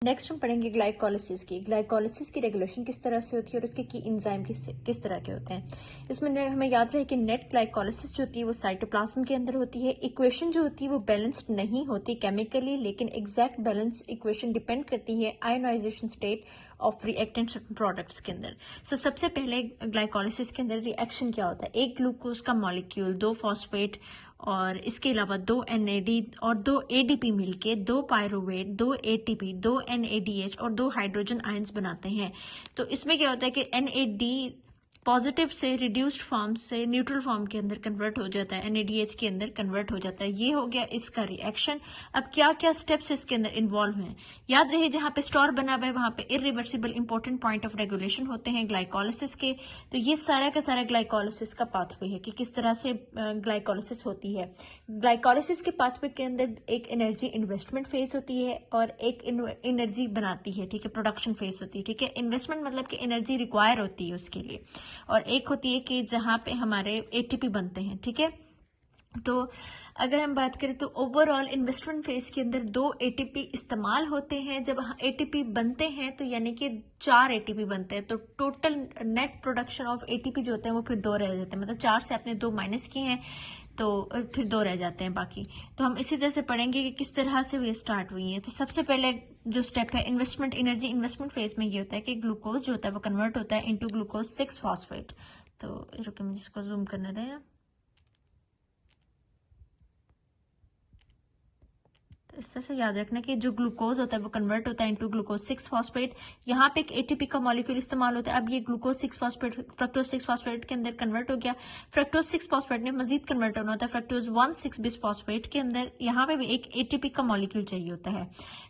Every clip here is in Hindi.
नेक्स्ट हम पढ़ेंगे ग्लाइकोलिसिस की। ग्लाइकोलिसिस की रेगुलेशन किस तरह से होती है और उसके की एंजाइम किस तरह के होते हैं। इसमें हमें याद रहे कि नेट ग्लाइकोलिसिस जो होती है वो साइटोप्लाज्म के अंदर होती है। इक्वेशन जो होती है वो बैलेंस्ड नहीं होती केमिकली, लेकिन एग्जैक्ट बैलेंस इक्वेशन डिपेंड करती है ionisation state of reactant products के अंदर। सबसे पहले ग्लाइकोलिसिस के अंदर रिएक्शन क्या होता है, एक ग्लूकोज का मॉलिक्यूल, दो फॉस्फेट और इसके अलावा दो NAD और दो ADP मिलके दो पायरुवेट, दो ATP, दो NADH और दो हाइड्रोजन आयंस बनाते हैं। तो इसमें क्या होता है कि NAD पॉजिटिव से रिड्यूस्ड फॉर्म से न्यूट्रल फॉर्म के अंदर कन्वर्ट हो जाता है, NADH के अंदर कन्वर्ट हो जाता है। ये हो गया इसका रिएक्शन। अब क्या क्या स्टेप्स इसके अंदर इन्वॉल्व हैं, याद रहे जहां पे स्टोर बना हुआ है वहां पे irreversible important point of regulation होते हैं ग्लाइकोलिसिस के। तो ये सारा का सारा ग्लाइकोलिसिस का पाथवे है कि किस तरह से ग्लाइकोलिसिस होती है। ग्लाइकोलिसिस के पाथवे के अंदर एक एनर्जी इन्वेस्टमेंट फेज होती है और एक एनर्जी बनाती है, ठीक है, प्रोडक्शन फेज होती है, ठीक है। इन्वेस्टमेंट मतलब कि एनर्जी रिक्वायर होती है उसके लिए, और एक होती है कि जहां पे हमारे ATP बनते हैं, ठीक है। तो अगर हम बात करें तो ओवरऑल इन्वेस्टमेंट फेज के अंदर दो ATP इस्तेमाल होते हैं। जब ATP बनते हैं तो यानी कि 4 ATP बनते हैं, तो total net production of ATP जो होते हैं वो फिर 2 रह जाते हैं, मतलब 4 से आपने 2 माइनस किए हैं तो फिर 2 रह जाते हैं बाकी। तो हम इसी तरह से पढ़ेंगे कि किस तरह से ये स्टार्ट हुई है। तो सबसे पहले जो स्टेप है इन्वेस्टमेंट एनर्जी इन्वेस्टमेंट फेज में ये होता है कि ग्लूकोज जो होता है वो कन्वर्ट होता है इनटू ग्लूकोज 6 फॉस्फेट। तो रुकिए मुझे इसको जूम करने दें। तो इस तरह से याद रखना कि जो ग्लूकोज होता है वो कन्वर्ट होता है इनटू ग्लूकोज 6 फॉस्फेट। यहाँ पे एक ATP का मॉलिक्यूल इस्तेमाल होता है। अब ये ग्लूकोज 6 फॉस्फेट फ्रक्टोज 6 फॉस्फेट के अंदर कन्वर्ट हो गया। फ्रक्टोज 6 फॉस्फेट में मजीद कन्वर्ट होना होता है फ्रक्टोज 1,6 बिस फॉस्फेट के अंदर। यहाँ पे भी एक ATP का मॉलिक्यूल चाहिए होता है।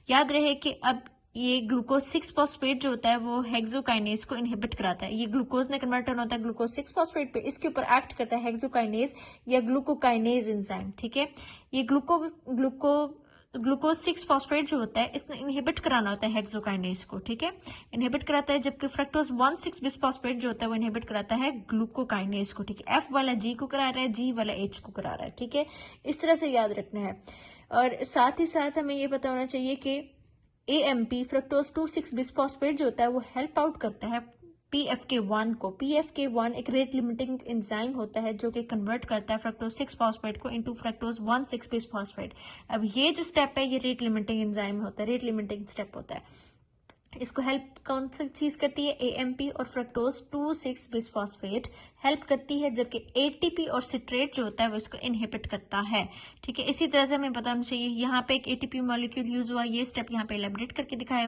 याद रहे कि अब ये ग्लूकोज 6 फॉस्फेट जो होता है वो हेक्सोकाइनेज को इनहिबिट कराता है। ये ग्लूकोज ने कन्वर्ट होना होता है ग्लूकोज 6 फॉस्फेट पे, इसके ऊपर एक्ट करता है हेक्सोकाइनेज या ग्लूकोकाइनेज एंजाइम, ठीक है। ये ग्लूकोज 6 फॉस्फेट जो होता है इसने इनहिबिट कराना होता है हेक्सोकाइनेज को, ठीक है, इनहिबिट कराता है। जबकि फ्रक्टोज 1,6 बिस फॉस्फेट जो होता है वो इनहिबिट कराता है ग्लूकोकाइनेज को, ठीक है। F वाला G को करा रहा है, G वाला H को करा रहा है, ठीक है। इस तरह से याद रखना है। और साथ ही साथ हमें ये पता होना चाहिए कि AMP फ्रक्टोज 2,6 बिस फॉस्फेट जो होता है वो हेल्प आउट करता है PFK1 को। PFK1 एक रेट लिमिटिंग एंजाइम होता है जो कि कन्वर्ट करता है फ्रक्टोज 6 फॉस्फेट को इनटू फ्रक्टोज 1,6 बिस फॉस्फेट। अब ये जो स्टेप है ये रेट लिमिटिंग एंजाइम होता है, रेट लिमिटिंग स्टेप होता है। इसको हेल्प कौन सी चीज करती है, AMP और फ्रक्टोज 2,6 बिस फॉस्फेट हेल्प करती है, जबकि ATP और सिट्रेट जो होता है वो इसको इनहिबिट करता है, ठीक है। इसी तरह से हमें बताना चाहिए यहाँ पे एक ATP मॉलिक्यूल यूज हुआ, ये स्टेप यहाँ पे एलैबोरेट करके दिखाया